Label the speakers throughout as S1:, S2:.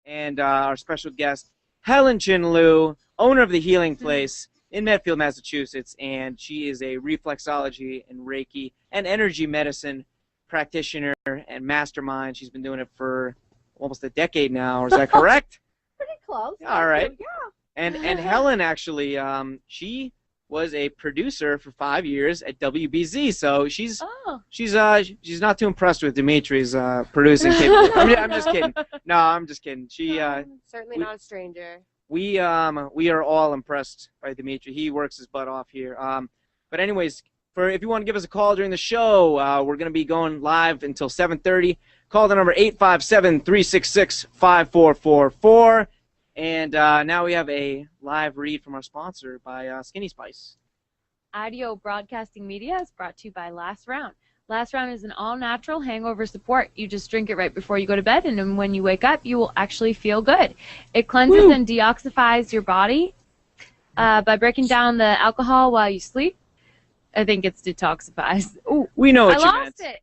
S1: and our special guest, Helen Chin Liu, owner of the Healing Place in Medfield, Massachusetts, and she is a reflexology and Reiki and energy medicine practitioner and mastermind. She's been doing it for almost a decade now. Is that correct?
S2: Pretty close.
S1: All right.
S2: Yeah.
S1: And Helen actually, she was a producer for 5 years at WBZ, so she's not too impressed with Dimitri's producing capability. I'm just kidding. No, I'm just kidding. She
S2: certainly not a stranger.
S1: We are all impressed by Dimitri. He works his butt off here. But anyways, if you want to give us a call during the show, we're going to be going live until 7:30. Call the number 857-366-5444. And now we have a live read from our sponsor by Skinny Spice.
S3: Audio Broadcasting Media is brought to you by Last Round. Last Round is an all-natural hangover support. You just drink it right before you go to bed, and then when you wake up, you will actually feel good. It cleanses and detoxifies your body by breaking down the alcohol while you sleep. I think it's detoxifies. Ooh,
S1: we know what
S3: I
S1: you
S3: lost
S1: meant.
S3: it.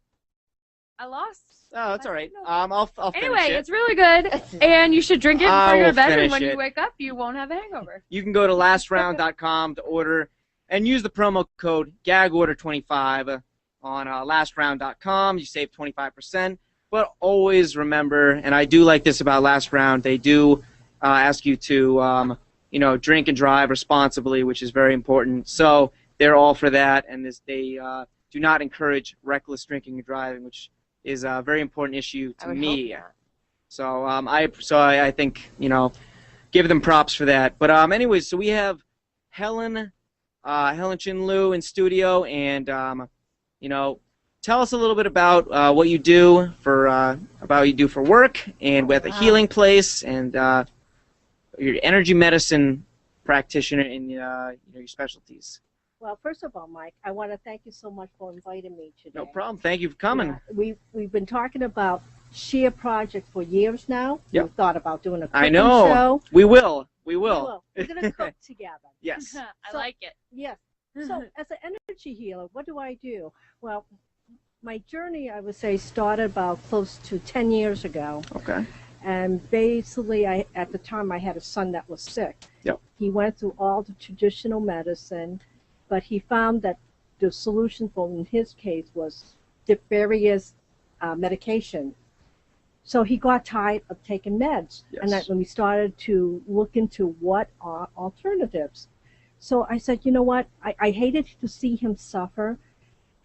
S3: I lost.
S1: Oh, that's all right. I'll finish
S3: anyway,
S1: it.
S3: it's really good, and you should drink it before you go to bed, and when
S1: it.
S3: you wake up, you won't have a hangover.
S1: You can go to lastround.com to order and use the promo code GAGORDER25 on lastround.com. You save 25%. But always remember, and I do like this about Last Round, they do ask you to drink and drive responsibly, which is very important. So they're all for that, and they do not encourage reckless drinking and driving, which is a very important issue to me. So I think, give them props for that. But anyways, so we have Helen Chin Liu in studio, and tell us a little bit about what you do for work and at the Healing Place, and your energy medicine practitioner in your specialties.
S2: Well, first of all, Mike, I want to thank you so much for inviting me today.
S1: No problem. Thank you for coming.
S2: Yeah, we've been talking about share projects for years now.
S1: Yep.
S2: We've thought about doing a cooking
S1: show.
S2: I know.
S1: We will.
S2: We're going to cook together.
S1: Yes.
S3: I like it.
S2: Yes. So as an energy healer, what do I do? Well, my journey, I would say, started about close to 10 years ago.
S1: Okay.
S2: And basically, at the time, I had a son that was sick.
S1: Yep.
S2: He went through all the traditional medicine, but he found that the solution for, in his case, was various medication. So he got tired of taking meds.
S1: Yes.
S2: And when we started to look into what are alternatives. So I said, you know what, I hated to see him suffer.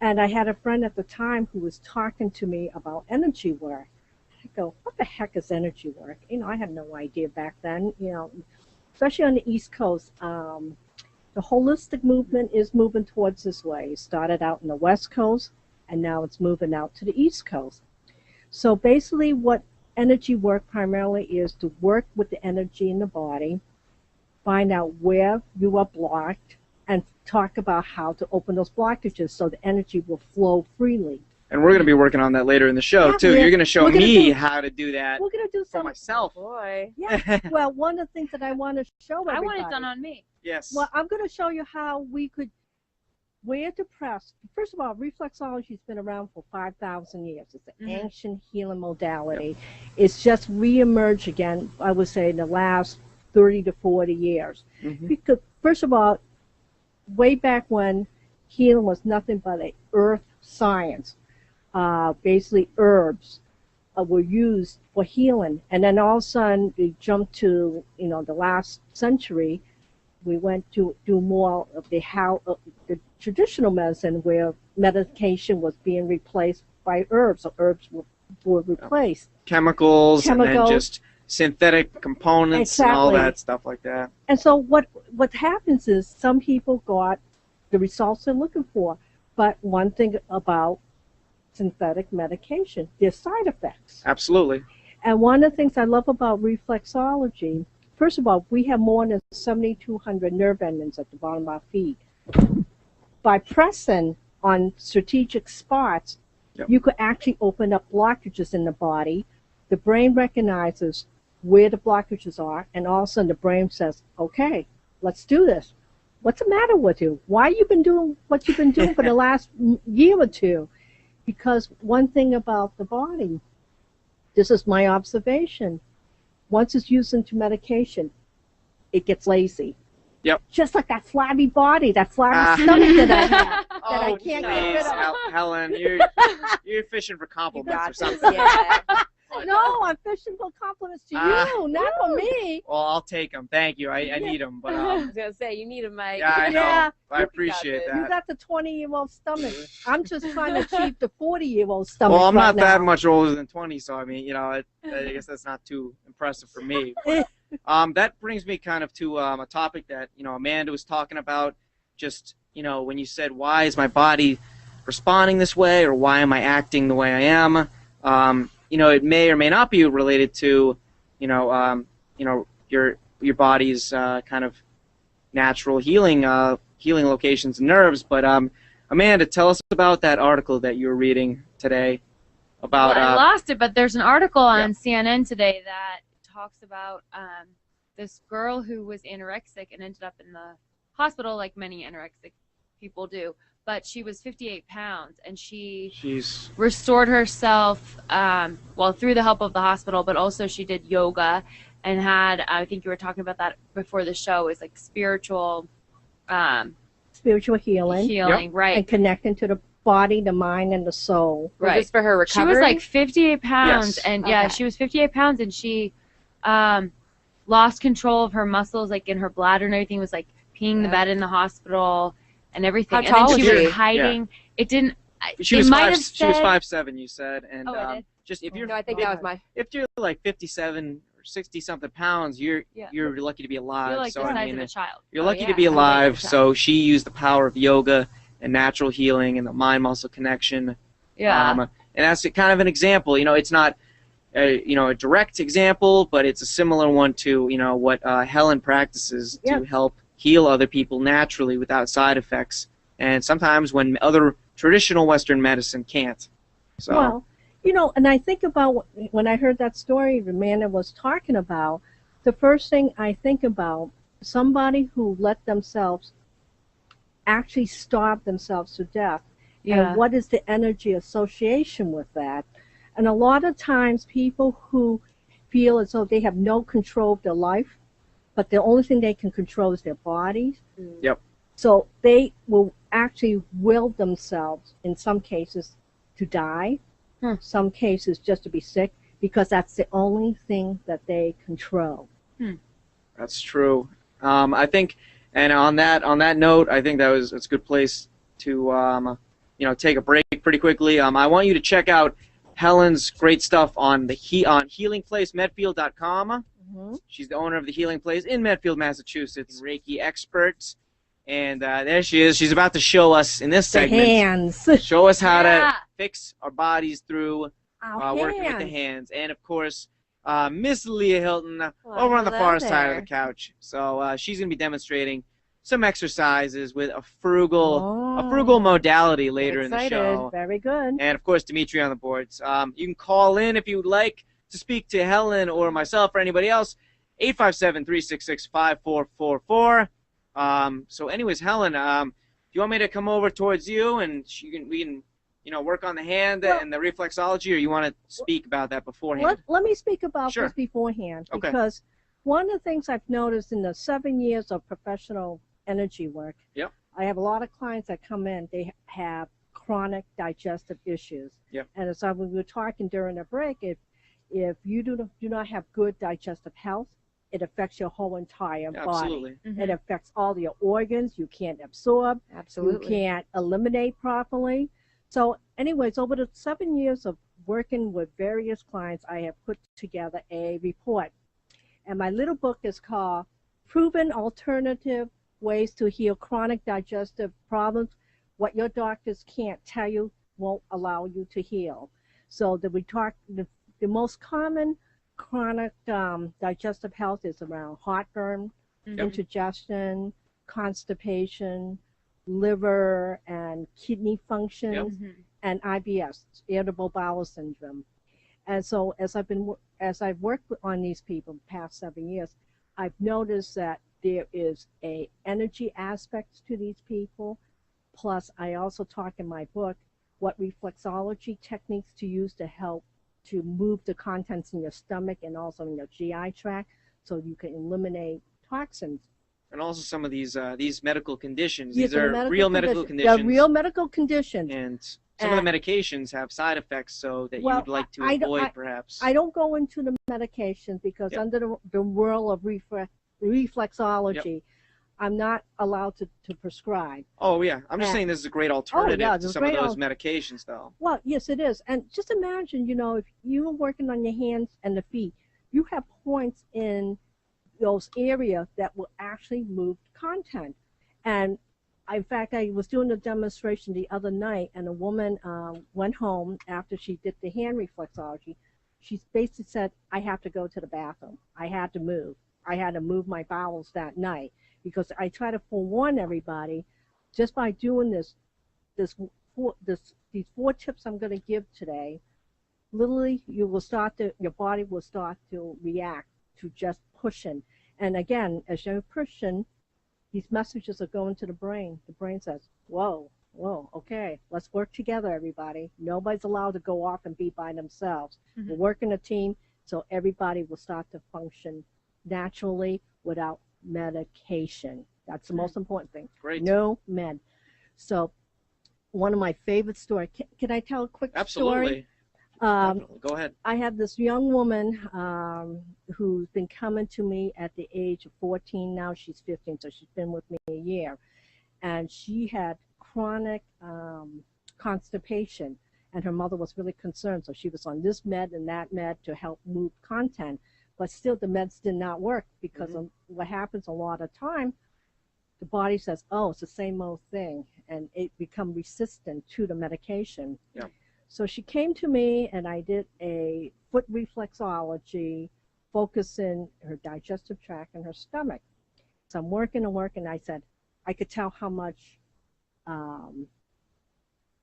S2: And I had a friend at the time who was talking to me about energy work. I go, what the heck is energy work? I had no idea back then, especially on the East Coast. The holistic movement is moving towards this way. It started out in the West Coast, and now it's moving out to the East Coast. So basically what energy work primarily is to work with the energy in the body, find out where you are blocked, and talk about how to open those blockages so the energy will flow freely.
S1: And we're going to be working on that later in the show, too. You're going to show me how to do that
S2: we're gonna do
S1: for myself.
S3: Boy.
S2: Yeah. Well, one of the things that I want to show everybody.
S3: I want it done on me.
S1: Yes.
S2: Well, I'm going to show you how we could, we're depressed. First of all, reflexology has been around for 5,000 years. It's an ancient healing modality. Yep. It's just reemerged again, I would say, in the last 30 to 40 years. Because, first of all, way back when healing was nothing but a earth science. Basically herbs were used for healing, and then all of a sudden we jumped to the last century. We went to do more of the traditional medicine, where medication was being replaced by herbs. So herbs were replaced.
S1: Chemicals, and then just synthetic components and all that stuff like that.
S2: And so what happens is some people got the results they're looking for, but one thing about synthetic medication, there's side effects.
S1: Absolutely.
S2: And one of the things I love about reflexology, first of all, we have more than 7,200 nerve endings at the bottom of our feet. By pressing on strategic spots, you could actually open up blockages in the body. The brain recognizes where the blockages are, and all of a sudden the brain says, okay, let's do this. What's the matter with you? Why you been doing what you've been doing for the last year or two? Because one thing about the body, this is my observation, once it's used into medication, it gets lazy.
S1: Yep.
S2: Just like that flabby body, that flabby stomach that I have, that I
S1: Oh,
S2: can't get rid of.
S1: Helen, you're fishing for compliments or something.
S4: Yeah.
S2: No, I'm fishing for compliments to you, not for me.
S1: Well, I'll take them. Thank you. I need them, but
S4: I was gonna say you need a mic.
S1: yeah, I know.
S2: Yeah.
S1: I appreciate
S4: You
S1: that.
S2: You got the 20-year-old stomach. I'm just trying to achieve the 40-year-old stomach.
S1: Well, I'm
S2: right
S1: not that
S2: now.
S1: much older than 20, so I mean, you know, I guess that's not too impressive for me. That brings me kind of to a topic that, you know, Amanda was talking about. Just, you know, when you said, why is my body responding this way, or why am I acting the way I am? You know, it may or may not be related to, you know, your body's kind of natural healing locations and nerves. But Amanda, tell us about that article that you were reading today about.
S3: Well, I lost it, but there's an article on CNN today that talks about this girl who was anorexic and ended up in the hospital, like many anorexic people do. But she was 58 pounds, and she restored herself, well, through the help of the hospital, but also she did yoga and had, I think you were talking about that before the show, is like spiritual
S2: healing.
S1: Yep.
S3: Right.
S2: And connecting to the body, the mind, and the soul.
S4: Was this for her recovery?
S3: She was like 58 pounds,
S1: Yes.
S3: and yeah,
S4: Okay.
S3: she was 58 pounds, and she lost control of her muscles, like in her bladder and everything, was like peeing the bed in the hospital and everything.
S4: How
S3: and
S4: tall
S3: then she
S4: was
S3: was
S4: she?
S3: hiding. It didn't.
S1: She
S3: it
S1: was
S3: might
S1: five.
S3: have
S1: She was
S3: said-
S1: 5'7", you said, and
S3: Oh, it did?
S1: just if you're
S4: No, I think that was my.
S1: if you're like 57 or 60 something pounds, you're lucky to be alive.
S3: You're like
S1: so
S3: the
S1: I
S3: size
S1: mean,
S3: of a child.
S1: you're
S4: Oh,
S1: lucky
S4: yeah,
S1: to be
S4: I weigh like
S1: alive.
S4: a child.
S1: So she used the power of yoga and natural healing and the mind-muscle connection.
S3: Yeah.
S1: And that's kind of an example. You know, it's not a direct example, but it's a similar one to, you know, what Helen practices to help heal other people naturally without side effects, and sometimes when other traditional Western medicine can't. So.
S2: Well, you know, and I think about when I heard that story Amanda was talking about, the first thing I think about, somebody who let themselves actually starve themselves to death.
S3: Yeah.
S2: And what is the energy association with that? And a lot of times people who feel as though they have no control of their life, but the only thing they can control is their bodies.
S1: Yep.
S2: So they will actually will themselves, in some cases, to die, some cases just to be sick, because that's the only thing that they control.
S1: That's true. I think, and on that note, I think it's a good place to take a break pretty quickly. I want you to check out Helen's great stuff on on healingplacemedfield.com. She's the owner of the Healing Place in Medfield, Massachusetts, Reiki expert. And there she is. She's about to show us in this
S2: The
S1: segment.
S2: hands.
S1: Show us how
S3: Yeah.
S1: to fix our bodies through working with the
S2: hands.
S1: hands. And of course, Miss Leah Hilton
S4: Well,
S1: over on the
S4: hello
S1: far side of
S4: there.
S1: the couch. So she's going to be demonstrating some exercises with a frugal modality later in the
S4: excited.
S1: show.
S2: Very good.
S1: And of course, Dimitri on the boards. You can call in if you would like to speak to Helen or myself or anybody else. 857-366-5444. So anyways, Helen, do you want me to come over towards you and we can work on the hand and the reflexology, or you want to speak about that beforehand?
S2: Let me speak about
S1: Sure.
S2: this beforehand,
S1: Okay.
S2: because one of the things I've noticed in the 7 years of professional energy work,
S1: Yep.
S2: I have a lot of clients that come in, they have chronic digestive issues.
S1: Yep.
S2: And as we were talking during the break, if you do not have good digestive health, it affects your whole entire body.
S1: Absolutely.
S2: It affects all your organs. You can't absorb.
S4: Absolutely.
S2: You can't eliminate properly. So anyways, over the 7 years of working with various clients, I have put together a report. And my little book is called Proven Alternative Ways to Heal Chronic Digestive Problems. What your doctors can't tell you won't allow you to heal. So the most common chronic digestive health is around heartburn, indigestion, constipation, liver and kidney functions, and IBS, irritable bowel syndrome. And so as I've worked on these people the past 7 years, I've noticed that there is a energy aspect to these people. Plus, I also talk in my book what reflexology techniques to use to help to move the contents in your stomach and also in your GI tract, so you can eliminate toxins.
S1: And also some of these medical conditions.
S2: Yes,
S1: These are
S2: medical
S1: real medical
S2: condition.
S1: conditions.
S2: They're real medical conditions.
S1: And some of the medications have side effects, so that
S2: Well,
S1: you'd like to
S2: I don't-
S1: avoid, perhaps.
S2: I don't go into the medications because
S1: Yep.
S2: under the world of reflexology, I'm not allowed to prescribe.
S1: Oh, yeah. I'm just saying this is a great alternative
S2: yeah,
S1: to
S2: it's
S1: some of
S2: great
S1: those medications, though.
S2: Well, yes, it is. And just imagine, if you're working on your hands and the feet, you have points in those areas that will actually move content. And in fact, I was doing a demonstration the other night, and a woman went home after she did the hand reflexology. She basically said, I have to go to the bathroom. I had to move. I had to move my bowels that night, because I try to forewarn everybody, just by doing these 4 tips I'm going to give today, literally your body will start to react to just pushing. And again, as you're pushing, these messages are going to the brain. The brain says, whoa, okay, let's work together, everybody. Nobody's allowed to go off and be by themselves.
S3: Mhm.
S2: We're working a team, so everybody will start to function naturally without medication. That's the most important thing.
S1: Great.
S2: No med. So one of my favorite stories, can I tell a quick story?
S1: Absolutely. Definitely. Go ahead.
S2: I have this young woman who's been coming to me at the age of 14. Now she's 15, so she's been with me a year. And she had chronic constipation, and her mother was really concerned. So she was on this med and that med to help move content. But still, the meds did not work, because of what happens a lot of time, the body says, oh, it's the same old thing, and it becomes resistant to the medication.
S1: Yeah.
S2: So she came to me, and I did a foot reflexology, focusing her digestive tract and her stomach. So I'm working and working. I said I could tell how much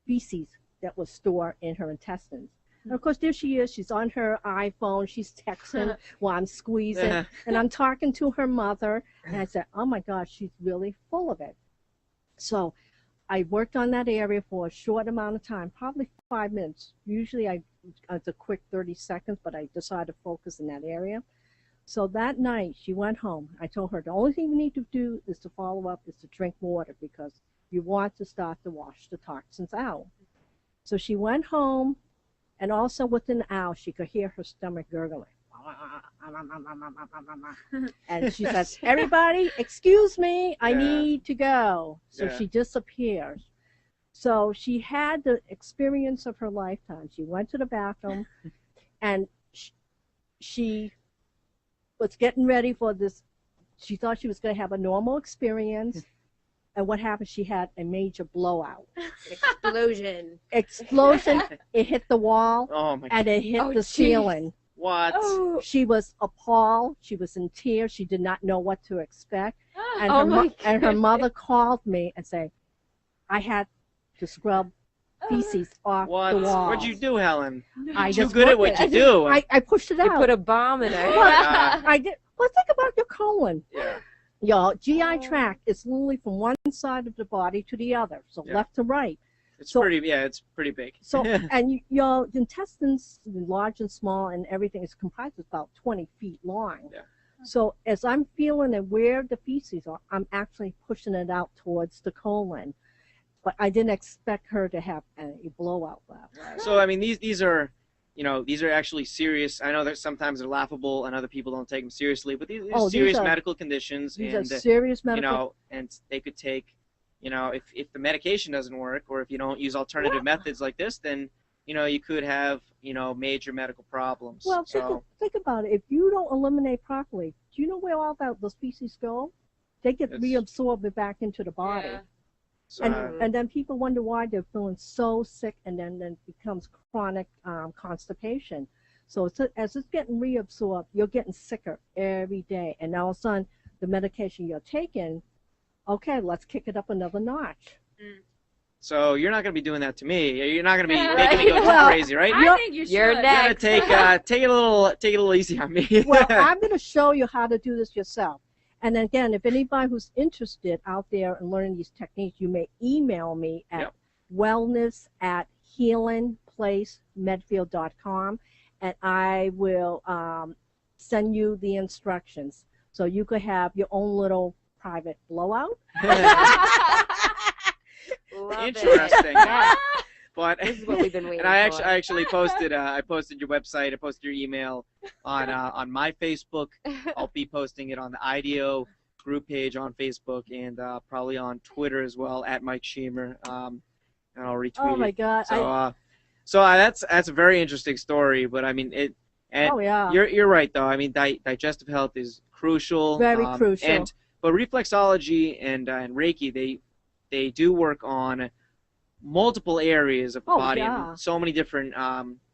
S2: feces that was stored in her intestines. And of course, there she is. She's on her iPhone. She's texting while I'm squeezing. And I'm talking to her mother. And I said, oh, my gosh, she's really full of it. So I worked on that area for a short amount of time, probably 5 minutes. Usually it's a quick 30 seconds, but I decided to focus in that area. So that night, she went home. I told her the only thing you need to do is to follow up, is to drink water, because you want to start to wash the toxins out. So she went home. And also within an hour, she could hear her stomach gurgling. And she says, everybody, excuse me, I need to go. So she disappears. So she had the experience of her lifetime. She went to the bathroom, and she was getting ready for this. She thought she was going to have a normal experience. And what happened? She had a major blowout.
S4: Explosion.
S2: It hit the wall,
S1: Oh, my
S2: and
S1: God.
S2: it hit the ceiling.
S1: What?
S4: Oh,
S2: She was appalled. She was in tears. She did not know what to expect. And,
S4: Oh my
S2: her mother called me and said, I had to scrub feces off
S1: What?
S2: the wall.
S1: What'd you do, Helen?
S2: I
S1: You're
S2: just
S1: good at
S2: worked
S1: what
S2: it.
S1: you do.
S2: I pushed it
S4: you
S2: out.
S4: put a bomb in her.
S2: Well, I did. Well, think about your colon.
S1: Yeah.
S2: Your GI tract is literally from one side of the body to the other, so
S1: Yeah.
S2: left to right.
S1: It's
S2: So-
S1: it's pretty big.
S2: So, and your intestines, large and small, and everything is comprised of about 20 feet long.
S1: Yeah.
S2: So as I'm feeling it where the feces are, I'm actually pushing it out towards the colon. But I didn't expect her to have a blowout that way.
S1: So I mean, these are, these are actually serious. I know that sometimes they're laughable and other people don't take them seriously, but these are serious medical conditions,
S2: These
S1: and
S2: are serious medical.
S1: and they could take, if the medication doesn't work, or if you don't use alternative methods like this, then you could have major medical problems.
S2: Well,
S1: So
S2: think about it. If you don't eliminate properly, do you know where all those feces go? They get reabsorbed back into the body.
S3: Yeah.
S1: so,
S2: And then people wonder why they're feeling so sick, and then it becomes chronic constipation. So as it's getting reabsorbed, you're getting sicker every day. And all of a sudden, the medication you're taking, okay, let's kick it up another notch.
S1: So you're not going to be doing that to me. You're not going to be
S3: Yeah,
S1: making me go
S2: Well,
S1: too crazy, right?
S3: I think you should.
S4: You're
S1: You're gonna
S4: next.
S1: take it a little easy on me.
S2: Well, I'm going to show you how to do this yourself. And again, if anybody who's interested out there in learning these techniques, you may email me at wellness@healingplacemedfield.com, and I will send you the instructions so you could have your own little private blowout.
S4: Love
S1: Interesting.
S4: It.
S1: But
S4: This is what we've been waiting
S1: and I
S4: for.
S1: actually posted I posted your website, I posted your email on my Facebook. I'll be posting it on the IDEO group page on Facebook and probably on Twitter as well at Mike Sheemer. And I'll retweet
S2: Oh my
S1: it.
S2: God!
S1: So that's a very interesting story. But I mean it. And
S2: Oh yeah.
S1: you're right though. I mean digestive health is crucial.
S2: Very crucial.
S1: But reflexology and Reiki they do work on multiple areas of the
S2: Oh,
S1: body
S2: yeah.
S1: and so many different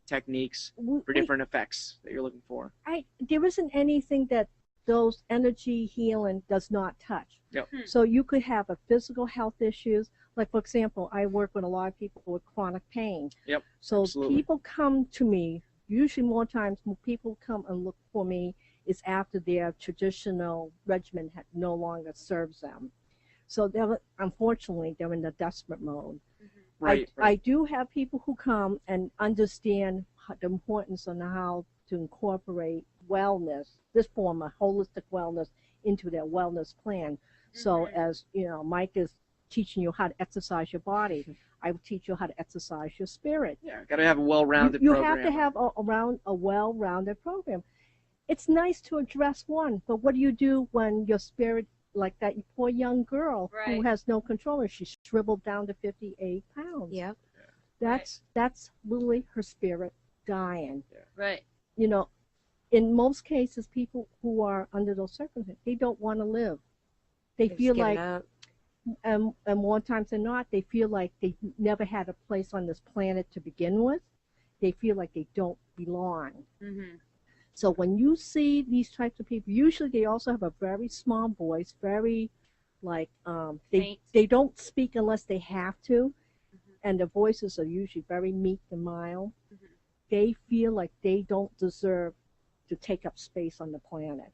S1: techniques for
S2: We-
S1: different effects that you're looking for.
S2: there isn't anything that those energy healing does not touch.
S1: Yep.
S2: So you could have a physical health issues. Like for example, I work with a lot of people with chronic pain.
S1: Yep.
S2: So
S1: Absolutely.
S2: people come to me. Usually, more times when people come and look for me is after their traditional regimen no longer serves them. So unfortunately, they're in the desperate mode.
S1: Right.
S2: I do have people who come and understand the importance on how to incorporate wellness, this form of holistic wellness, into their wellness plan. So as you know, Mike is teaching you how to exercise your body. I will teach you how to exercise your spirit.
S1: Yeah, got to have a well-rounded
S2: You
S1: program.
S2: have to have a well-rounded program. It's nice to address one, but what do you do when your spirit, like that poor young girl who
S3: Right.
S2: has no control, and she's shriveled down to 58 pounds?
S4: Yep.
S2: That's literally her spirit dying.
S3: Right.
S2: You know, in most cases, people who are under those circumstances, they don't want to live. They
S4: They've
S2: feel
S4: just given
S2: like,
S4: up.
S2: and more times than not, they feel like they never had a place on this planet to begin with. They feel like they don't belong.
S3: Mm-hmm.
S2: So when you see these types of people, usually they also have a very small voice, very like
S3: Faint.
S2: they don't speak unless they have to, and their voices are usually very meek and mild. They feel like they don't deserve to take up space on the planet.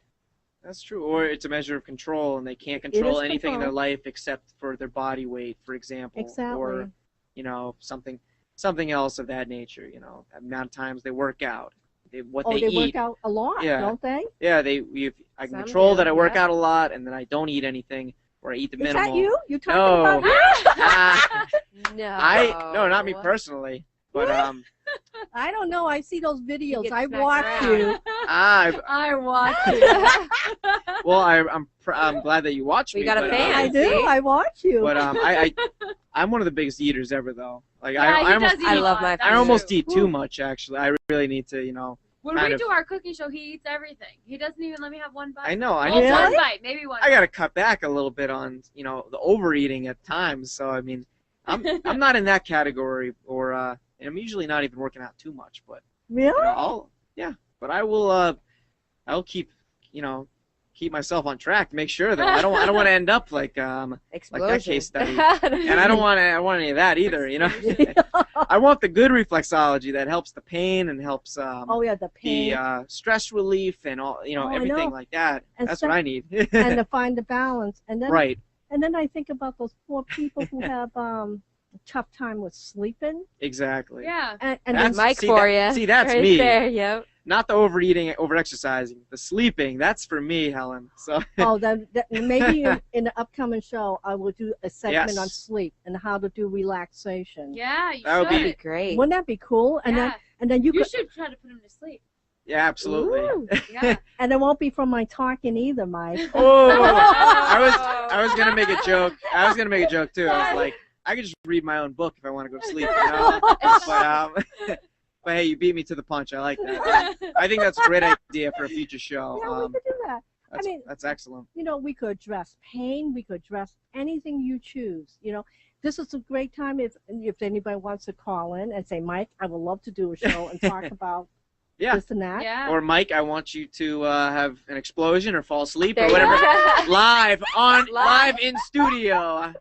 S1: That's true. Or it's a measure of control, and they can't control
S2: is
S1: anything in their
S2: control.
S1: life except for their body weight, for example.
S2: Exactly.
S1: Or, you know, something else of that nature. You know, the amount of times they work out, what they
S2: they
S1: eat.
S2: work out a lot,
S1: Yeah.
S2: don't they?
S1: Yeah, I can
S4: Some
S1: control
S4: do,
S1: that I work
S4: yeah.
S1: out a lot, and then I don't eat anything, or I eat the
S2: Is
S1: minimal.
S2: that you? You talking
S1: No.
S2: about me?
S1: Ah,
S4: No.
S1: no, not me personally, but
S2: I don't know. I see those videos.
S4: gets
S2: I
S4: smacked
S2: watch
S4: around.
S2: you.
S3: I watch it.
S1: well, I'm glad that you watch
S4: We
S1: me.
S4: got a
S1: but,
S4: fan.
S2: I do.
S4: See?
S2: I watch you.
S1: But I'm one of the biggest eaters ever, though. Like
S3: Yeah,
S1: I
S3: he
S1: almost
S3: does eat
S4: I
S3: a
S4: love
S3: lot,
S4: my
S3: that's
S1: I almost
S3: true.
S1: eat too much. Actually, I really need to, you know.
S3: When
S1: kind
S3: we
S1: of-
S3: do our cooking show, he eats everything. He doesn't even let me have one bite.
S1: I know. I
S3: Well,
S1: need to.
S3: one
S2: Really?
S3: bite, maybe one.
S1: I got to cut back a little bit on, you know, the overeating at times. So I mean, I'm not in that category, or and I'm usually not even working out too much. But
S2: Really?
S1: you know, but I will. I'll keep myself on track to make sure though. I don't want to end up like
S4: Explosion.
S1: case study. And I don't want any of that either. You know, I want the good reflexology that helps the pain and helps
S2: Oh yeah, the pain.
S1: the stress relief and all, you know,
S2: Oh, I
S1: everything
S2: know.
S1: like that.
S2: And
S1: That's
S2: so-
S1: what I need.
S2: and to find the balance. And then
S1: Right.
S2: and then I think about those poor people who have a tough time with sleeping.
S1: Exactly.
S3: Yeah.
S2: And
S1: That's-
S4: Mike
S1: see,
S4: for
S1: that-
S4: you.
S1: see, that's
S4: right
S1: me.
S4: There, yep.
S1: Not the overeating, overexercising, the sleeping. That's for me, Helen. So
S2: then maybe in the upcoming show I will do a segment
S1: Yes.
S2: on sleep and how to do relaxation.
S3: Yeah, you
S1: That would
S3: should.
S1: be-
S4: That'd be great.
S2: Wouldn't that be cool? And
S3: Yeah.
S2: then you
S3: You
S2: could,
S3: should try to put him to sleep.
S1: yeah, absolutely.
S2: Ooh.
S3: Yeah.
S2: and it won't be from my talking either, Mike.
S1: Oh, I was gonna make a joke. I was gonna make a joke too. I was like, I could just read my own book if I want to go to sleep. You know? But hey, you beat me to the punch. I like that. I think that's a great idea for a future show.
S2: Yeah, we could do that. mean-
S1: That's excellent.
S2: You know, we could address pain. We could address anything you choose. You know, this is a great time if anybody wants to call in and say, Mike, I would love to do a show and talk about
S1: Yeah.
S2: this and that.
S3: Yeah.
S1: Or Mike, I want you to have an explosion or fall asleep
S4: There
S1: or
S4: you
S1: whatever.
S4: go.
S1: Live
S4: Live.
S1: live in studio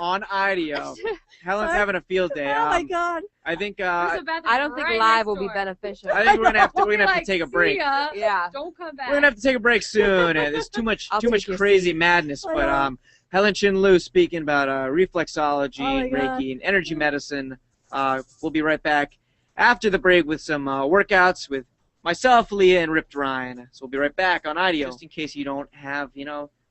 S1: on IDEO. Helen's having a field day.
S2: Oh my God!
S1: I think
S3: There's a bathroom
S4: I don't think
S3: right
S4: live
S3: next
S4: will be
S3: door.
S4: beneficial.
S1: I think we're gonna have to
S3: We'll be like,
S1: take a
S3: "See
S1: break.
S3: ya.
S4: Yeah.
S3: Don't come back.
S1: We're gonna have to take a break soon. There's too much
S4: I'll take your
S1: crazy
S4: seat.
S1: madness.
S2: I
S1: But
S2: know.
S1: Helen Chin Lu speaking about reflexology,
S2: Oh my God.
S1: Reiki, and energy medicine. We'll be right back after the break with some workouts with myself, Leah, and Ripped Ryan. So we'll be right back on IDEO, just in case you don't have,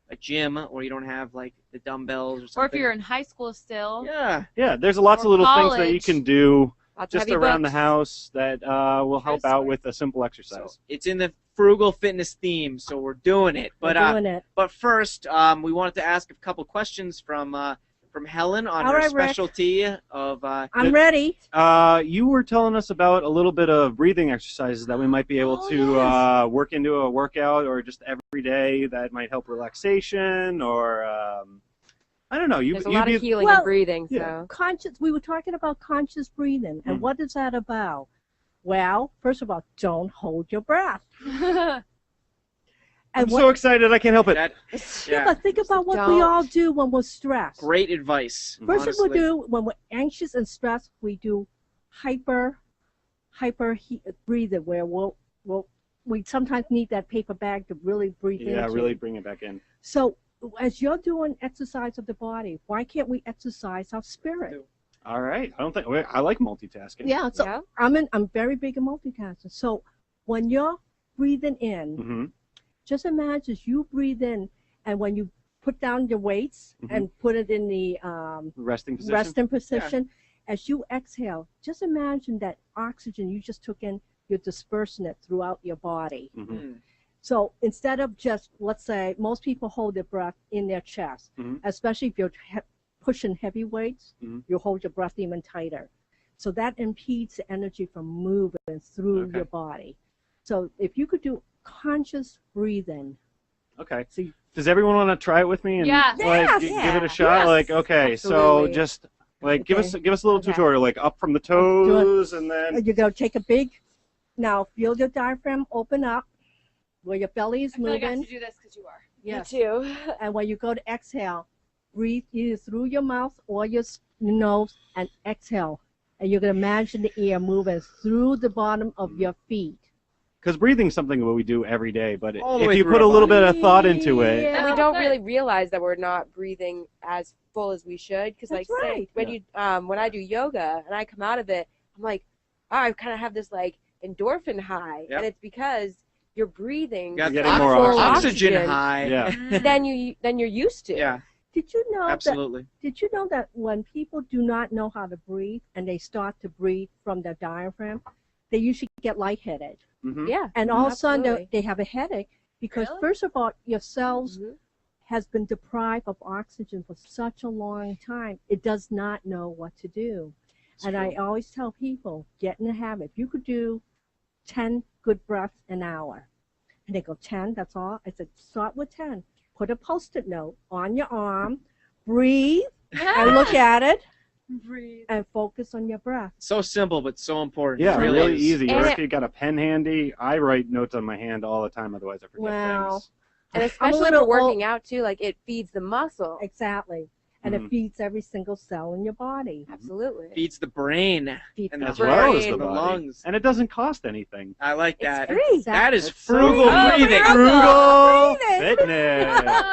S1: a gym, or you don't have like the dumbbells or something.
S3: Or if you're in high school still.
S1: Yeah.
S5: There's lots of
S3: Or
S5: little things that you
S3: college.
S5: can do
S4: Lots of
S5: just
S4: heavy
S5: around the
S4: books.
S5: house that will help out with a simple exercise.
S1: So it's in the frugal fitness theme, so we're doing it.
S2: We're
S1: But
S2: doing it.
S1: But first, we wanted to ask a couple questions from Helen on
S2: All
S1: her
S2: right, Rick.
S1: specialty of.
S2: I'm ready.
S5: You were telling us about a little bit of breathing exercises that we might be able to work into a workout or just every day that might help relaxation or I don't know.
S4: There's a lot of healing
S2: Well,
S4: and breathing.
S5: yeah.
S4: So
S2: We were talking about conscious breathing, and
S5: Mhm.
S2: what is that about? Well, first of all, don't hold your breath.
S5: I'm
S2: And
S5: so excited I can't help it.
S1: That,
S2: yeah, but think about what we
S4: Don't.
S2: all do when we're stressed.
S1: great advice.
S2: First thing we
S1: honestly.
S2: do when we're anxious and stressed, we do hyper breathing, where we sometimes need that paper bag to really breathe
S5: Yeah,
S2: into.
S5: really bring it back in.
S2: So as you're doing exercise of the body, why can't we exercise our spirit?
S5: All right. I like multitasking.
S2: Yeah. So
S4: yeah.
S2: I'm very big in multitasking. So when you're breathing in,
S5: Mm-hmm.
S2: just imagine you breathe in, and when you put down your weights
S5: Mhm.
S2: and put it in the
S5: Resting position.
S2: resting position, as you exhale, just imagine that oxygen you just took in, you're dispersing it throughout your body.
S5: Mm-hmm.
S1: Mm.
S2: So instead of just, let's say, most people hold their breath in their chest,
S5: Mhm.
S2: especially if you're pushing heavy weights,
S5: Mhm.
S2: you hold your breath even tighter. So that impedes the energy from moving through
S5: Okay.
S2: your body. So if you could do conscious breathing,
S5: Okay.
S2: so you,
S5: Does everyone want to try it with me and
S3: Yes.
S5: like
S2: Yes.
S5: give it a shot?
S4: Yes.
S5: Like, okay, so
S4: Absolutely.
S5: just like give us
S2: Okay.
S5: a little
S2: Okay.
S5: tutorial, like up from the toes and then
S2: you're going to take a big, now feel your diaphragm open up where your belly is
S3: I feel like I have
S2: moving.
S3: to do this because you are.
S2: Yes.
S4: Me too.
S2: And when you go to exhale, breathe either through your mouth or your nose and exhale. And you're going to imagine the air moving through the bottom of your feet.
S5: because breathing's something that we do every day, but
S1: All the
S5: if
S1: way
S5: you
S1: through
S5: put a
S1: our
S5: little
S1: body.
S5: bit of thought into it,
S2: Yeah.
S4: And we
S3: Oh,
S4: don't
S3: good.
S4: really realize that we're not breathing as full as we should. Because, like,
S2: That's
S4: say,
S2: right.
S4: when
S5: Yeah.
S4: you when I do yoga and I come out of it, I'm like, oh, I kind of have this like endorphin high,
S1: Yep.
S4: and it's because you're breathing
S1: You got
S5: Getting
S1: the
S5: more
S4: full
S1: oxygen
S4: oxygen.
S1: high.
S5: Yeah.
S4: than you're used to.
S1: Yeah,
S2: Did you know that?
S1: absolutely.
S2: Did you know that when people do not know how to breathe and they start to breathe from their diaphragm, they usually get lightheaded,
S5: Mhm.
S4: Yeah.
S2: and all of a sudden
S4: Absolutely.
S2: they have a headache because
S3: Really?
S2: first of all, your cells
S4: Mhm.
S2: has been deprived of oxygen for such a long time. It does not know what to do. And I always tell people, get in the habit. If you could do 10 good breaths an hour, and they go, 10, that's all? I said, start with 10. Put a Post-it note on your arm, breathe, and look at it,
S3: Breathe.
S2: and focus on your breath.
S1: So simple, but so important.
S5: Yeah,
S1: It
S5: really
S1: is.
S5: easy.
S4: And
S5: Or
S4: it-
S5: if you got a pen handy, I write notes on my hand all the time, otherwise I forget
S2: Wow.
S5: things.
S4: And
S2: I'm a
S4: especially
S2: little
S4: for working out too, like it feeds the muscle.
S2: Exactly. And
S5: Mhm.
S2: it feeds every single cell in your body.
S4: Absolutely.
S1: Feeds the brain
S2: Feeds
S1: and
S2: the
S1: the
S5: As well as
S1: brain,
S5: the
S1: the
S5: body.
S1: lungs.
S5: And it doesn't cost anything.
S1: I like
S4: It's
S1: that.
S4: free.
S1: That is
S5: It's so
S1: frugal
S5: easy.
S1: breathing.
S5: Frugal
S2: breathing.
S5: fitness.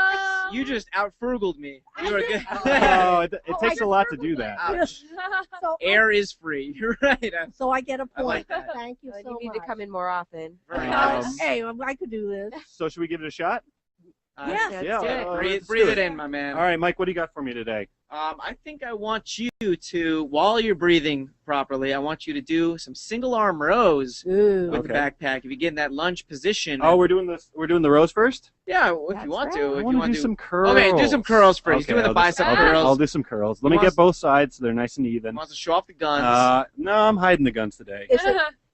S1: You just out-frugaled me. You are good.
S5: Oh, it
S3: Oh,
S5: takes
S3: I
S5: a lot to do that.
S1: Ouch.
S2: So,
S1: Air is free. You're right.
S2: so I get a
S1: I like
S2: point.
S1: that.
S2: Thank you
S4: Well,
S2: so
S4: you need
S2: much.
S4: to come in more often.
S1: Very
S5: Um,
S1: nice.
S2: Hey, I could do this.
S5: So should we give it a shot?
S2: Yeah.
S4: Let's
S5: Yeah,
S4: do it.
S5: well,
S1: breathe
S5: let's
S1: breathe
S5: do
S1: it in, my man.
S5: All right, Mike, what do you got for me today?
S1: I think I want you to, while you're breathing properly, I want you to do some single arm rows
S2: Ooh.
S1: with the
S5: Okay.
S1: backpack. If you get in that lunge position.
S5: Oh, we're doing this. We're doing the rows first.
S1: yeah, if
S4: That's
S1: you want
S4: right.
S1: to.
S5: I
S1: If you
S5: want to
S1: want
S5: do
S1: to.
S5: some curls.
S1: Okay, do some curls first.
S5: Okay,
S1: Do the
S5: I'll
S1: bicep
S5: I'll
S1: curls.
S5: I'll do some curls. Let me
S1: Wants-
S5: get both sides so they're nice and even.
S1: Wants to show off the guns.
S5: No, I'm hiding the guns today.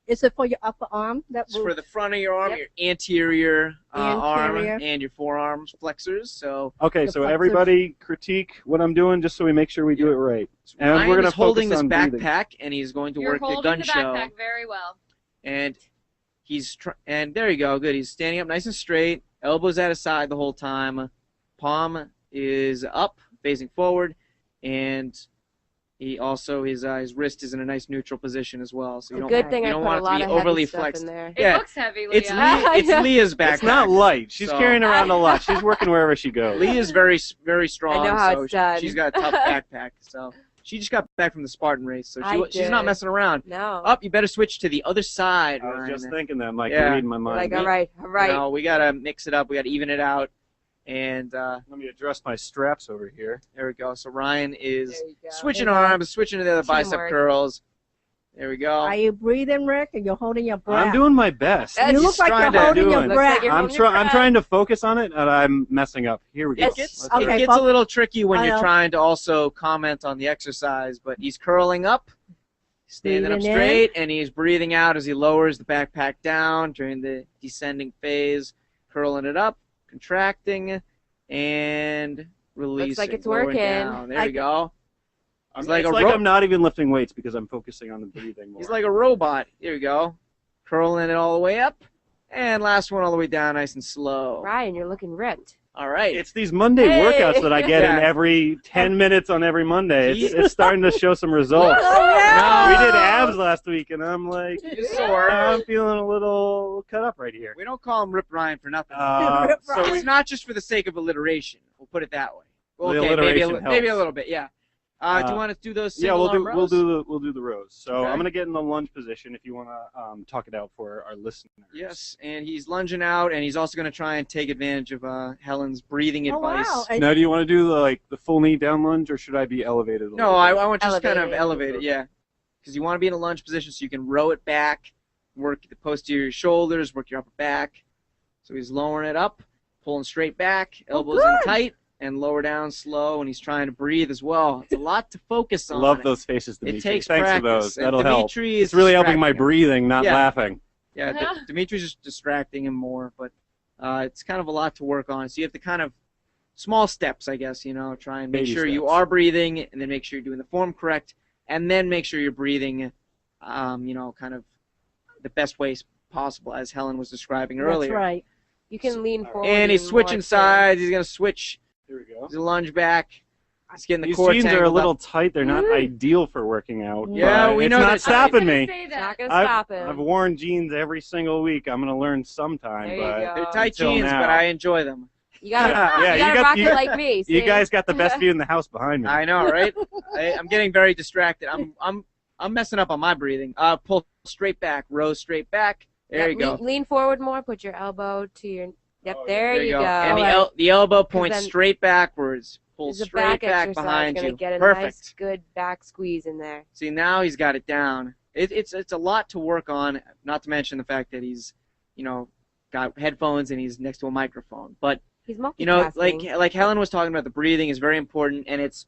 S2: Is it for your upper arm?
S1: It's for the front of your arm,
S4: Yep.
S1: your anterior, arm,
S2: Anterior.
S1: and your forearms flexors. So
S5: Okay,
S2: The
S5: so
S2: flexors.
S5: everybody critique what I'm doing just so we make sure we do it right. And
S1: Ryan
S5: we're gonna
S1: is holding
S5: focus
S1: this
S5: on breathing.
S1: backpack, and he's going to
S3: You're
S1: work the
S3: holding
S1: gun
S3: the
S1: show.
S3: backpack very well.
S1: And and there you go, good. He's standing up nice and straight, elbows at his side the whole time, palm is up, facing forward, and he also his wrist is in a nice neutral position as well. So you
S4: A
S1: don't,
S4: good thing
S1: you
S4: I
S1: don't
S4: put
S1: want
S4: a
S1: it
S4: lot
S1: to be
S4: of
S1: overly
S4: heavy stuff
S1: flexed.
S4: in there.
S3: It
S1: Yeah,
S3: looks heavy,
S1: It's
S3: Leah.
S1: it's Leah's backpack.
S5: It's not light. She's
S1: So-
S5: carrying around a lot. She's working wherever she goes.
S1: Leah's very strong.
S4: I know how
S1: so
S4: it's done.
S1: She's got a tough backpack. So She just got back from the Spartan race, so
S4: I
S1: she's not
S4: did.
S1: messing around.
S4: No.
S1: Up, you better switch to the other side,
S5: I was
S1: Ryan.
S5: just thinking that, Mike.
S1: Yeah.
S5: You're reading my mind.
S4: Like, all right.
S1: No, we gotta mix it up. We gotta even it out. And
S5: Let me adjust my straps over here.
S1: there we go. So Ryan is
S4: There you go.
S1: switching
S4: There you go.
S1: arms, switching to the other bicep
S4: Teamwork.
S1: curls. There we go.
S2: Are you breathing, Rick, and you're holding your breath?
S5: I'm doing my best.
S4: That's
S2: You look
S1: just
S2: like
S1: trying
S2: you're
S1: to
S2: holding
S5: do
S2: your
S5: it.
S4: Looks
S2: breath.
S4: like you're
S5: I'm
S4: holding your
S5: I'm
S4: breath.
S5: trying to focus on it, and I'm messing up. Here we go.
S1: It gets,
S5: Let's do
S2: Okay,
S1: it
S5: it.
S1: gets a little tricky when
S2: I
S1: you're
S2: know.
S1: trying to also comment on the exercise, but he's curling up, standing up
S2: Breathing in.
S1: straight, and he's breathing out as he lowers the backpack down during the descending phase, curling it up, contracting, and releasing.
S4: like it's
S1: lowering
S4: working.
S1: down. There you go.
S5: It's
S1: like
S5: like,
S1: a ro-
S5: I'm not even lifting weights because I'm focusing on the breathing more.
S1: He's like a robot. Here we go. Curling it all the way up, and last one all the way down, nice and slow.
S4: Ryan, you're looking ripped.
S1: All right.
S5: It's these Monday
S4: Hey!
S5: workouts that I get in
S1: Yeah.
S5: every 10 minutes on every Monday. It's starting to show some results.
S2: Oh, yeah.
S5: We did abs last week, and I'm like,
S1: You're sore.
S5: I'm feeling a little cut up right here.
S1: We don't call him Rip Ryan for nothing.
S2: Rip
S1: So
S2: Ryan.
S1: it's not just for the sake of alliteration. We'll put it that way. Well,
S5: The
S1: okay,
S5: alliteration
S1: maybe a
S5: helps.
S1: little bit, yeah. Do you want to do those
S5: Yeah,
S1: single
S5: we'll
S1: arm rows?
S5: we'll do the rows. So
S1: Okay.
S5: I'm gonna get in the lunge position if you want to talk it out for our listeners.
S1: Yes, and he's lunging out, and he's also going to try and take advantage of Helen's breathing
S2: Oh,
S1: advice.
S2: wow. And
S5: Now, do you want to do the full knee down lunge, or should I be elevated? A
S1: No,
S5: little
S1: I
S5: bit?
S1: want you to just kind of
S4: Elevated.
S1: elevate it, yeah. Because you want to be in a lunge position so you can row it back, work the posterior shoulders, work your upper back. So he's lowering it up, pulling straight back, elbows in
S2: good.
S1: tight, and lower down slow, and he's trying to breathe as well. It's a lot to focus on.
S5: Love those faces, Dimitri.
S1: It takes
S5: Thanks
S1: practice.
S5: for those.
S1: and
S5: That'll help.
S1: Dimitri is
S5: It's really helping my
S1: distracting him.
S5: breathing, not
S1: Yeah.
S5: laughing.
S1: Yeah, Dimitri's just distracting him more, but it's kind of a lot to work on. So you have to kind of small steps, I guess, try and make
S5: Baby
S1: sure you
S5: steps.
S1: are breathing, and then make sure you're doing the form correct, and then make sure you're breathing, kind of the best way possible, as Helen was describing
S2: that's
S1: earlier.
S2: right.
S4: You can lean forward.
S1: And he's
S4: even
S1: switching
S4: more, too.
S1: sides. He's gonna switch.
S5: Here we go.
S1: He's gonna lunge back. He's getting the
S5: These
S1: core
S5: jeans are a
S1: tangled
S5: little
S1: up.
S5: tight. They're not ideal for working out.
S1: Yeah,
S5: but
S1: we
S5: it's
S1: know
S5: not
S1: that.
S3: I was
S5: stopping
S3: gonna
S5: me.
S3: say
S4: It's
S3: that.
S4: not gonna
S5: I've,
S4: stop him.
S5: I've worn jeans every single week. I'm gonna learn sometime,
S4: There you
S5: but
S4: go.
S1: They're tight
S5: Until
S1: jeans,
S5: now.
S1: but I enjoy them.
S4: You gotta,
S5: Yeah,
S4: you
S5: you
S4: gotta
S5: got-
S4: rock
S5: you-
S4: it like me.
S5: you
S4: see?
S5: guys got the best view in the house behind me.
S1: I know, right? I'm getting very distracted. I'm messing up on my breathing. Pull straight back, row straight back. There you go.
S4: Lean forward more. Put your elbow to your. Yep,
S5: Oh,
S4: there you go.
S1: And
S2: Alright.
S1: the elbow points
S4: then
S1: straight backwards. Pull
S4: There's a
S1: straight
S4: back
S1: back
S4: exercise.
S1: behind
S4: Gonna
S1: you.
S4: get a
S1: Perfect.
S4: nice, good back squeeze in there.
S1: See, now he's got it down. It's a lot to work on. Not to mention the fact that he's, got headphones and he's next to a microphone. But
S4: He's multitasking.
S1: like Helen was talking about, the breathing is very important, and it's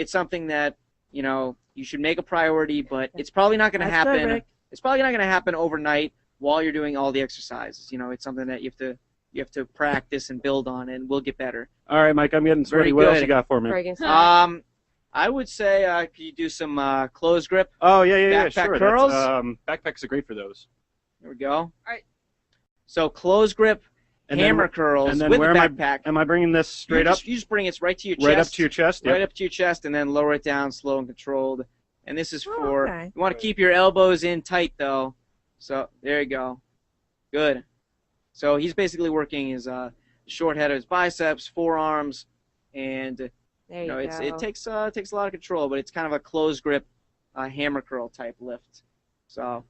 S1: something that you should make a priority. But it's probably not going to
S2: That's good,
S1: happen.
S2: Rick.
S1: It's probably not going to happen overnight while you're doing all the exercises. It's something that you have to practice and build on, and we'll get better.
S5: All right, Mike, I'm getting sweaty.
S1: Very
S5: What else
S1: good.
S5: you got for me?
S4: Before you can start.
S1: I would say could you do some close grip?
S5: Oh, yeah,
S1: Backpack
S5: sure.
S1: curls?
S5: Backpacks are great for those.
S1: There we go. All
S3: right.
S1: So close grip,
S5: And
S1: hammer
S5: then,
S1: curls
S5: and then
S1: with
S5: where
S1: the
S5: am
S1: backpack.
S5: Am I bringing this straight up?
S1: You just bring it right to your chest.
S5: Right up to your chest?
S1: Right
S5: Yep.
S1: up to your chest, and then lower it down, slow and controlled. And this is for
S2: Okay.
S1: you want to keep your elbows in tight though. So there you go. Good. So he's basically working his short head of his biceps, forearms, and
S4: There you go.
S1: it takes a lot of control, but it's kind of a close grip, hammer curl type lift. So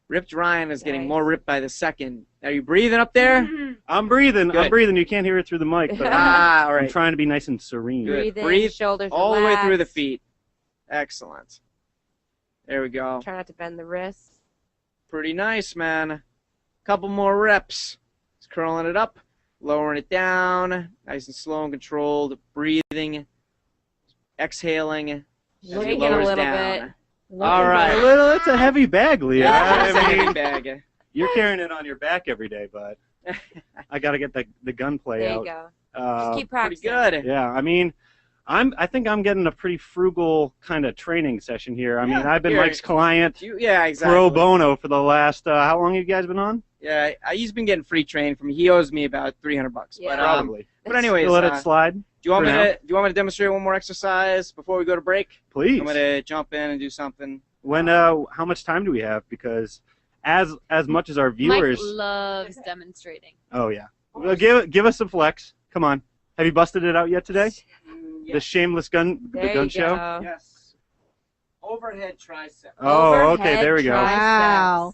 S1: Ripped Ryan is getting
S4: Nice.
S1: more ripped by the second. Are you breathing up there?
S5: I'm breathing.
S1: Good.
S5: I'm breathing. You can't hear it through the mic, but
S1: All
S5: I'm
S1: right.
S5: trying to be nice and serene.
S1: Good.
S4: Breathe in,
S1: Breathe
S4: shoulders
S1: All the way through the
S4: relaxed.
S1: feet. Excellent. There we go.
S4: Try not to bend the wrists.
S1: Pretty nice, man. Couple more reps. Just curling it up, lowering it down, nice and slow and controlled. Breathing, exhaling as he
S4: Shake it a
S1: lowers
S4: little
S1: down.
S4: bit.
S1: All right.
S5: It's a heavy bag, Leah.
S1: Yeah, it's a
S5: I mean,
S1: heavy bag.
S5: you're carrying it on your back every day, but I got to get the gunplay
S4: There
S5: out.
S4: you go.
S5: Uh,
S4: Just keep
S1: Pretty
S4: practicing.
S1: good.
S5: Yeah, I mean, I think I'm getting a pretty frugal kind of training session here. I mean,
S1: Yeah,
S5: I've been
S1: here.
S5: Mike's client
S1: Yeah, exactly.
S5: pro bono for the last how long have you guys been on?
S1: Yeah, he's been getting free training from me. He owes me about $300.
S4: Yeah.
S5: Probably.
S1: But anyways,
S5: You let
S1: do
S5: it slide,
S1: you want me
S5: for now.
S1: to demonstrate one more exercise before we go to break?
S5: please.
S1: I'm gonna jump in and do something.
S5: When how much time do we have? Because as much as our viewers,
S3: Mike loves demonstrating.
S5: oh yeah, well, give us some flex. Come on, have you busted it out yet today? The shameless gun
S4: There
S5: gun
S4: you
S5: show.
S4: go.
S1: Yes. Overhead tricep.
S5: Oh, okay,
S4: Overhead
S5: there we go.
S4: triceps.
S2: Wow.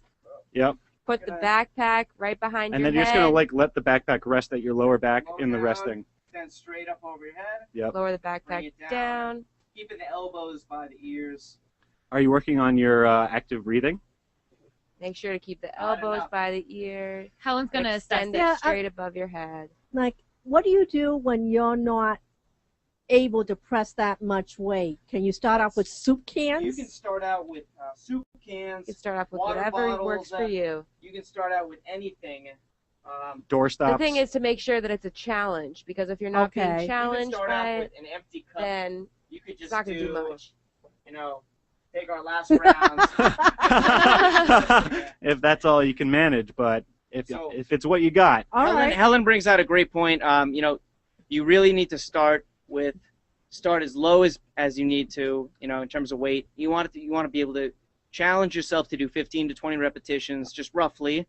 S5: Yep.
S4: Put the backpack right behind
S5: And
S4: your
S5: then you're
S4: head.
S5: just gonna like let the backpack rest at your lower back
S1: Low
S5: in the
S1: down,
S5: resting.
S1: Then straight up over your head.
S5: Yep.
S4: Lower the
S1: Bring
S4: backpack
S1: it down.
S4: down.
S1: Keeping the elbows by the ears.
S5: Are you working on your active breathing?
S4: Make sure to keep the
S1: Not
S4: elbows
S1: enough.
S4: by the ear.
S3: Helen's gonna assess
S4: Extend
S3: it.
S4: it
S2: Yeah,
S4: straight above your head.
S2: Like, what do you do when you're not able to press that much weight? Can you start off with soup cans?
S1: You can start out with soup cans.
S4: You can start off with
S1: Water
S4: whatever
S1: bottles,
S4: works for you.
S1: You can start out with anything.
S5: Door
S4: The
S5: stops.
S4: thing is to make sure that it's a challenge, because if you're not
S2: Okay.
S4: being
S1: You can
S4: challenged
S1: start
S4: by
S1: out
S4: it,
S1: with an empty cup.
S4: then
S1: You could
S4: it's
S1: just
S4: not going to do much.
S1: You know, take our last round.
S5: If that's all you can manage, but if
S1: So-
S5: if it's what you got.
S2: All right.
S1: Helen brings out a great point. You know, you really need to start as low as you need to. You know, in terms of weight, you want to be able to challenge yourself to do 15 to 20 repetitions, just roughly,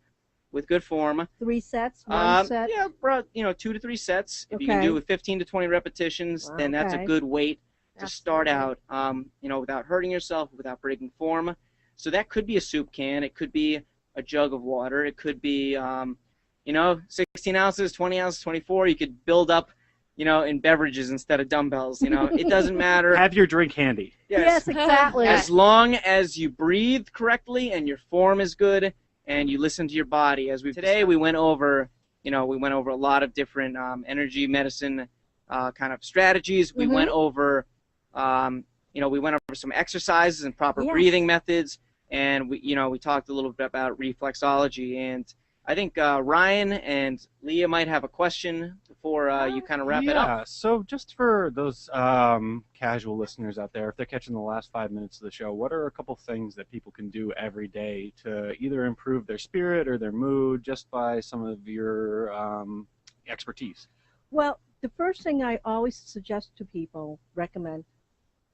S1: with good form.
S2: 3 sets, one set.
S1: Yeah, you know, 2 to 3 sets. If you can
S2: Okay.
S1: do with 15 to 20 repetitions, then that's a
S2: Okay.
S1: good weight to start
S4: Absolutely.
S1: out. You know, without hurting yourself, without breaking form. So that could be a soup can. It could be a jug of water. It could be, you know, 16 ounces, 20 ounces, 24. You could build up, you know, in beverages instead of dumbbells. You know, it doesn't matter.
S5: Have your drink handy.
S2: Yes, exactly.
S1: As long as you breathe correctly and your form is good and you listen to your body. Today we went over, you know, a lot of different energy medicine kind of strategies. We went over, you know, we went over some exercises and proper
S2: Yes.
S1: breathing methods, and we talked a little bit about reflexology. And I think Ryan and Leah might have a question before you kind of wrap it up.
S5: Yeah, so just for those casual listeners out there, if they're catching the last 5 minutes of the show, what are a couple things that people can do every day to either improve their spirit or their mood just by some of your expertise?
S2: Well, the first thing I always suggest to people, recommend,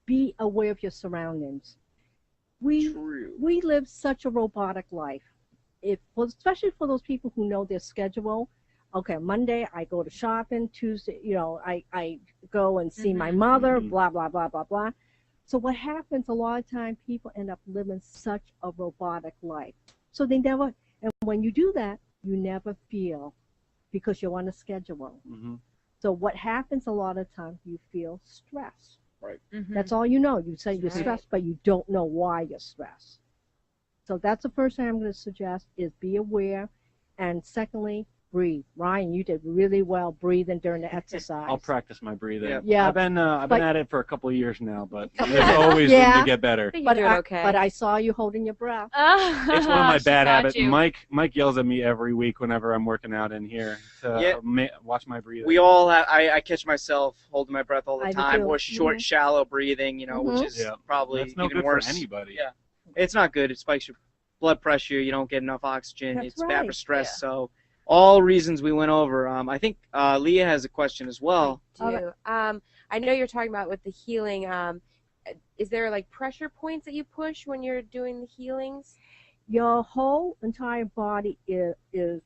S2: be aware of your surroundings.
S1: True.
S2: We live such a robotic life. Especially for those people who know their schedule. Okay, Monday I go to shopping. Tuesday, you know, I go and see my mother.
S5: Mhm.
S2: Blah blah blah blah blah. So what happens a lot of time? People end up living such a robotic life. So they never. And when you do that, you never feel, because you're on a schedule.
S5: Mm-hmm.
S2: So what happens a lot of times? You feel stress.
S3: Mhm.
S2: That's all you know. You say you're
S4: Right.
S2: stressed, but you don't know why you're stressed. So that's the first thing I'm going to suggest is be aware. And secondly, breathe. Ryan, you did really well breathing during the exercise.
S5: I'll practice my breathing.
S1: Yeah.
S2: Yeah.
S5: I've been
S2: But-
S5: at it for a couple of years now, but there's always room
S2: Yeah.
S5: to get better.
S4: I think
S2: But
S4: you're doing
S2: I,
S4: okay.
S2: but I saw you holding your breath.
S5: It's one of my
S3: She
S5: bad
S3: got
S5: habits.
S3: you.
S5: Mike yells at me every week whenever I'm working out in here to
S1: Yeah.
S5: watch my breathing.
S1: We all have, I catch myself holding my breath all the
S2: I do
S1: time,
S2: too.
S1: or short,
S2: Mhm.
S1: shallow breathing, you know, which
S2: Mhm.
S1: is
S5: Yeah.
S1: probably
S5: That's no
S1: even
S5: good
S1: worse.
S5: for anybody.
S1: Yeah. It's not good. It spikes your blood pressure. You don't get enough oxygen.
S2: That's
S1: It's bad for
S2: right.
S1: stress.
S3: Yeah.
S1: So all reasons we went over. I think Leah has a question as well.
S4: I do. I know you're talking about with the healing. Is there like pressure points that you push when you're doing the healings?
S2: Your whole entire body is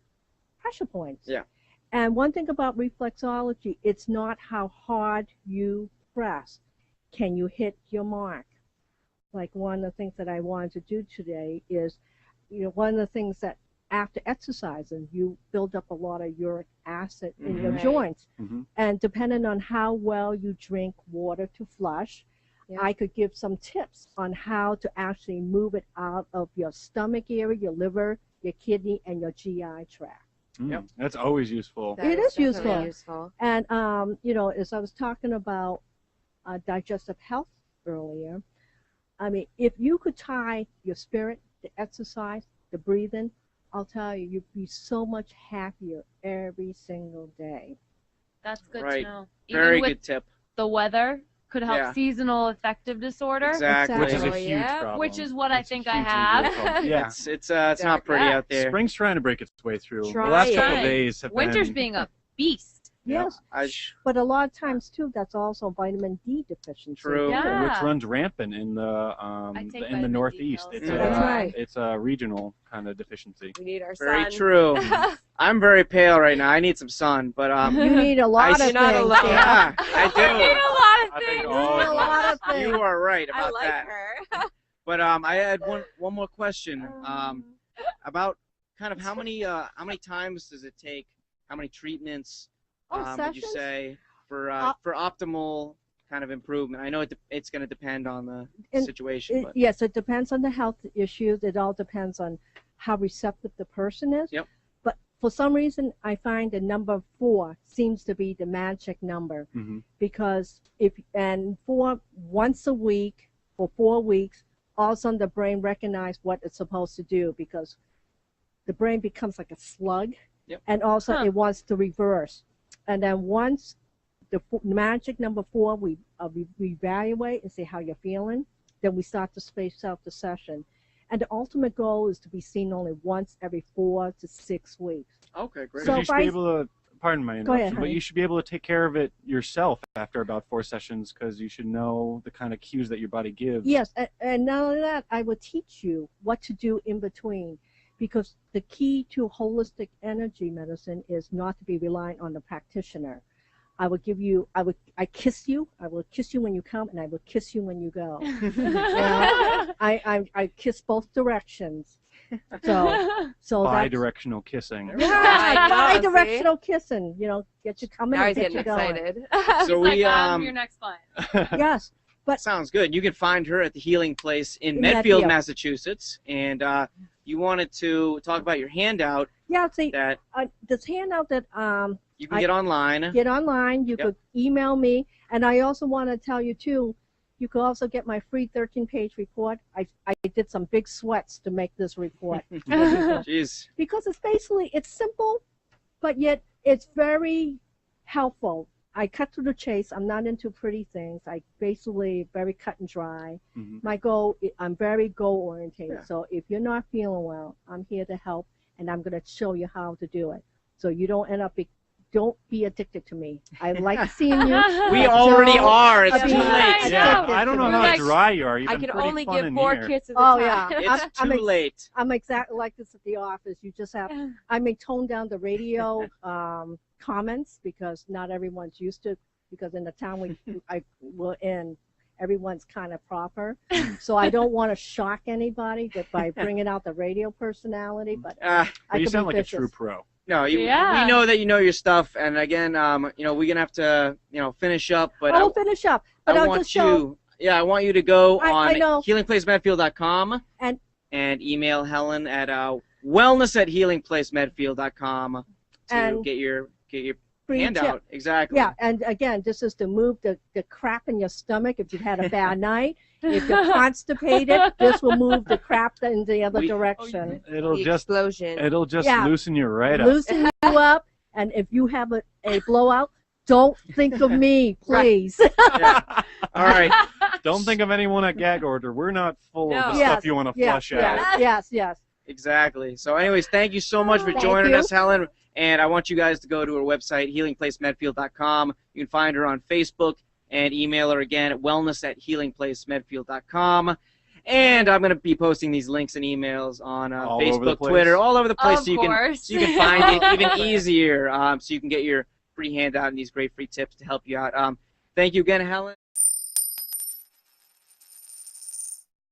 S2: pressure points.
S1: Yeah.
S2: And one thing about reflexology, it's not how hard you press. Can you hit your mark? Like one of the things that I wanted to do today is, one of the things that after exercising, you build up a lot of uric acid in your
S4: Right.
S2: joints.
S5: Mhm.
S2: And depending on how well you drink water to flush,
S4: Yeah.
S2: I could give some tips on how to actually move it out of your stomach area, your liver, your kidney, and your GI tract.
S5: Mm, That's always useful.
S4: That
S2: It is
S4: definitely
S2: useful. And, as I was talking about digestive health earlier, I mean, if you could tie your spirit, the exercise, the breathing, I'll tell you, you'd be so much happier every single day.
S3: That's good
S1: Right.
S3: to know. Even
S1: Very
S3: with
S1: good tip.
S3: the weather could help
S1: Yeah.
S3: seasonal affective disorder,
S1: Exactly.
S5: Which is a
S4: Oh,
S5: huge
S4: yeah.
S5: problem.
S3: which is what I
S5: It's a
S3: think I
S5: hugely
S3: have.
S5: big problem. Yeah.
S1: It's not pretty
S4: Yeah.
S1: out there.
S5: Spring's trying to break its way through.
S4: Try
S5: the last couple
S3: it.
S5: of days have
S3: Winter's
S5: been.
S3: being a beast.
S5: Yeah.
S2: Yes,
S1: I,
S2: but a lot of times, too, that's also vitamin D deficiency.
S1: True.
S3: Yeah.
S5: Which runs rampant in the
S3: take
S5: in
S3: vitamin
S5: the
S3: D
S5: Northeast.
S3: pills.
S5: It's
S1: That's
S2: right.
S5: It's a regional kind of deficiency.
S4: We need our
S1: very
S4: sun.
S1: true. I'm very pale right now. I need some sun, but
S2: You need a lot
S1: I-
S2: of
S4: You're not
S2: things.
S4: alone.
S2: Dan.
S1: yeah, I
S3: I need
S1: do.
S3: a lot of
S5: I think
S3: things.
S5: all
S2: You need a lot of things.
S1: You are right
S4: I
S1: about
S4: like
S1: that.
S4: her.
S1: But I had one more question about kind of how many times does it take? How many treatments would you
S2: Sessions?
S1: say for optimal kind of improvement? I know it's going to depend on the situation. But.
S2: Yes, it depends on the health issues. It all depends on how receptive the person is.
S1: Yep.
S2: But for some reason, I find the number 4 seems to be the magic number, because once a week for 4 weeks, all of a sudden the brain recognizes what it's supposed to do, because the brain becomes like a slug, and also it wants to reverse. And then once the magic number 4, we evaluate and see how you're feeling. Then we start to space out the session. And the ultimate goal is to be seen only once every 4 to 6 weeks.
S5: Okay, great.
S2: So
S5: you should be able to, pardon my interruption,
S2: ahead,
S5: but you should be able to take care of it yourself after about 4 sessions, because you should know the kind of cues that your body gives.
S2: Yes, and not only that, I will teach you what to do in between, because the key to holistic energy medicine is not to be reliant on the practitioner. I will kiss you. I will kiss you when you come, and I will kiss you when you go. I kiss both directions. So
S5: Bi-directional kissing.
S2: Bi-directional kissing. Get you coming.
S4: Now
S2: and
S4: he's
S2: get
S4: getting
S2: you
S4: excited.
S1: So we
S3: your next client.
S2: Yes. But
S1: sounds good. You can find her at the Healing Place in
S2: In
S1: Medfield,
S2: Medfield.
S1: Massachusetts, and you wanted to talk about your handout.
S2: Yeah, see,
S1: that
S2: this handout that
S1: you can get online.
S2: Get online. You could email me, and I also want to tell you too. You could also get my free 13-page report. I did some big sweats to make this report.
S1: Jeez.
S2: Because it's simple, but yet it's very helpful. I cut to the chase. I'm not into pretty things. I basically very cut and dry. My goal, I'm very goal oriented. Yeah. So if you're not feeling well, I'm here to help, and I'm going to show you how to do it. So you don't don't be addicted to me. I like seeing you.
S1: We already are. It's too late.
S5: Yeah, I don't know how dry you are. You've
S4: I
S5: been
S4: can
S5: pretty
S4: only
S5: fun
S4: give
S5: in
S4: 4
S5: here.
S4: kisses at a
S2: Oh
S4: time.
S2: yeah,
S1: It's too late.
S2: I'm exactly like this at the office. You just have. I may tone down the radio comments, because not everyone's used to. Because in the town we're in, everyone's kind of proper. So I don't want to shock anybody by bringing out the radio personality. But
S5: you sound like a true pro.
S1: No, we know that you know your stuff, and again, we're gonna have to, finish up. But
S2: I'll finish up. But
S1: I want you to go on healingplacemedfield.com and email Helen at wellness@healingplacemedfield.com to get your handout. Exactly.
S2: Yeah, and again, this is to move the crap in your stomach if you've had a bad night. If you're constipated, this will move the crap in the other direction.
S5: It'll just loosen you right up.
S2: Loosen you up, and if you have a blowout, don't think of me, please.
S1: All right.
S5: Don't think of anyone at Gag Order. We're not full of the stuff you want to flush out.
S2: Yes.
S1: Exactly. So anyways, thank you so much for joining us, Helen. And I want you guys to go to her website, healingplacemedfield.com. You can find her on Facebook and email her again at wellness@healingplacemedfield.com. And I'm going to be posting these links and emails on Facebook, Twitter, all over the place, so you can find it even easier, so you can get your free handout and these great free tips to help you out. Thank you again, Helen.